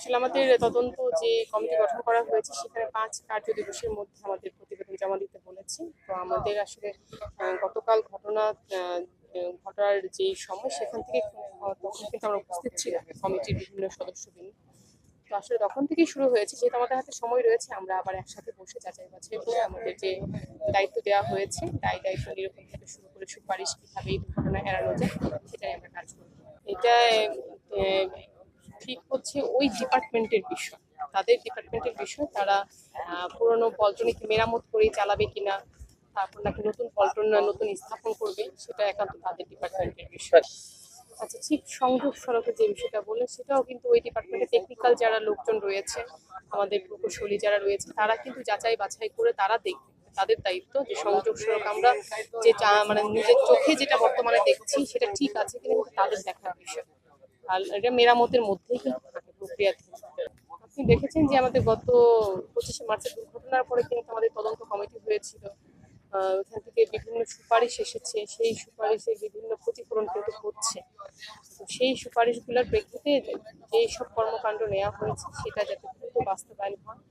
আসলে আমাদের তদন্ত যে কমিটি গঠন করা হয়েছে সেখানে ৫ কার্য দিবসের মধ্যে আমাদের প্রতিবেদন জমা দিতে বলেছে। তো আমাদের আসলে গতকাল ঘটনা ঘটার যে সময় সেখান থেকে তখন কিন্তু আমরা উপস্থিত ছিলাম কমিটির বিভিন্ন সদস্যবৃন্দ। তো আসলে তখন থেকেই শুরু হয়েছে, যেহেতু আমাদের হাতে সময় রয়েছে আমরা আবার একসাথে বসে যাচাই বাছাই করে আমাদের যে দায়িত্ব দেওয়া হয়েছে দায়িত্ব নিরূপণ থেকে শুরু করে সুপারিশ কিভাবে এই দুর্ঘটনা এড়ানো যায় সেটাই আমরা কাজ করব। এটা আহ, ঠিক হচ্ছে ওই ডিপার্টমেন্টের বিষয়, তাদের ডিপার্টমেন্টের বিষয়। তারা পুরনো পল্টনকে মেরামত করেই চালাবে কিনা, তারপর নাকি নতুন পল্টন নতুন স্থাপন করবে, সেটা একান্ত তাদের ডিপার্টমেন্টের বিষয়। আচ্ছা, ঠিক সংযোগ সড়কের যে বিষয়টা বললেন সেটাও কিন্তু ওই ডিপার্টমেন্টে টেকনিক্যাল যারা লোকজন রয়েছে, আমাদের প্রকৌশলী যারা রয়েছে, তারা কিন্তু যাচাই বাছাই করে তারা দেখবে। তাদের দায়িত্ব যে সংযোগ সড়ক আমরা যে মানে নিজের চোখে যেটা বর্তমানে দেখছি সেটা ঠিক আছে কিনা কিন্তু তাদের দেখার বিষয়। আর এটা মেরামতের মধ্যেই কিন্তু থাকে প্রক্রিয়াধীন। আপনি দেখেছেন যে আমাদের গত 25শে মার্চের দুর্ঘটনার পরে কিন্তু আমাদের তদন্ত কমিটি হয়েছিল। ওখান থেকে বিভিন্ন সুপারিশ এসেছে, সেই সুপারিশের বিভিন্ন প্রতিফলন কিন্তু হচ্ছে। তো সেই সুপারিশগুলোর প্রেক্ষিতে যে সব কর্মকাণ্ড নেওয়া হয়েছে সেটা যাতে দ্রুত বাস্তবায়ন হয়,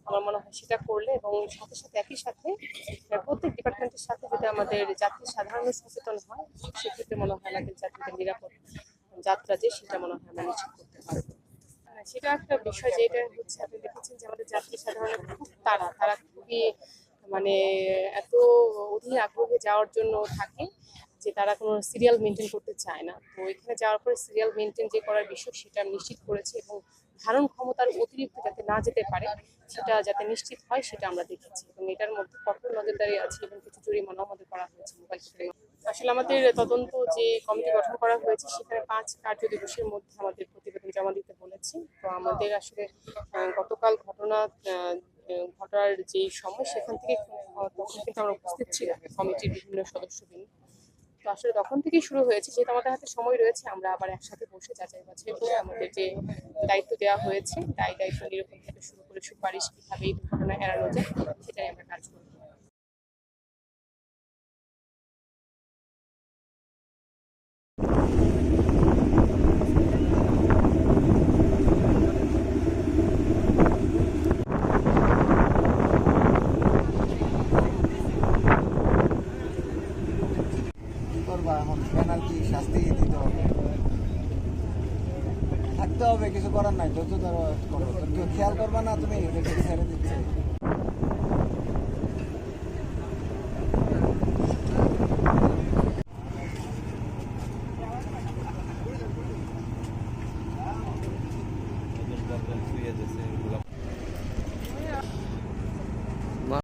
আমার মনে হয় সেটা করলে, এবং সাথে সাথে একই সাথে প্রত্যেক ডিপার্টমেন্টের সাথে যদি আমাদের যাত্রী সাধারণ সচেতন হয় সেক্ষেত্রে মনে হয় আমাদের যাত্রীদের নিরাপদ যাত্রা যে সেটা মনে হয় আমরা নিশ্চিত করতে পারবো। সেটা একটা বিষয় যেটা হচ্ছে, আপনি দেখেছেন যে আমাদের যাত্রী সাধারণত খুব তারা খুবই মানে এত অধীর আগ্রহে যাওয়ার জন্য থাকে যে তারা কোনো সিরিয়াল মেনটেন করতে চায় না। তো এখানে যাওয়ার পরে সিরিয়াল মেনটেন যে করার বিষয় সেটা নিশ্চিত করেছে, এবং ধারণ ক্ষমতার অতিরিক্ত যাতে না যেতে পারে সেটা যাতে নিশ্চিত হয় সেটা আমরা দেখেছি, এবং এটার মধ্যে কঠোর নজরদারি আছে এবং কিছু জরিমানাও আমাদের করা হয়েছে মোবাইল ফোনে। আসলে আমাদের তদন্ত যে কমিটি গঠন করা হয়েছে সেখানে ৫ কার্য দিবসের মধ্যে আমাদের প্রতিবেদন জমা দিতে বলেছে। তো আমাদের আসলে গতকাল ঘটনা ঘটার যে সময় সেখান থেকে তখন কিন্তু আমরা উপস্থিত ছিলাম কমিটির বিভিন্ন সদস্যবৃন্দ। তো আসলে তখন থেকেই শুরু হয়েছে, যেহেতু আমাদের হাতে সময় রয়েছে আমরা আবার একসাথে বসে যাচাই বাছাই করে আমাদের যে দায়িত্ব দেওয়া হয়েছে দায়িত্ব নিরূপণ থেকে শুরু করে সুপারিশ কিভাবে এই দুর্ঘটনা এড়ানো যায় সেটাই আমরা কাজ করব। করবা এখন পেনাল্টি শাস্তি দিতে হবে, থাকতে হবে, কিছু করার নাই। ধৈর্য ধরো, করো, কেউ খেয়াল করবা না, তুমি এদেরকে ছেড়ে দিচ্ছে। শুয়ে যাচ্ছে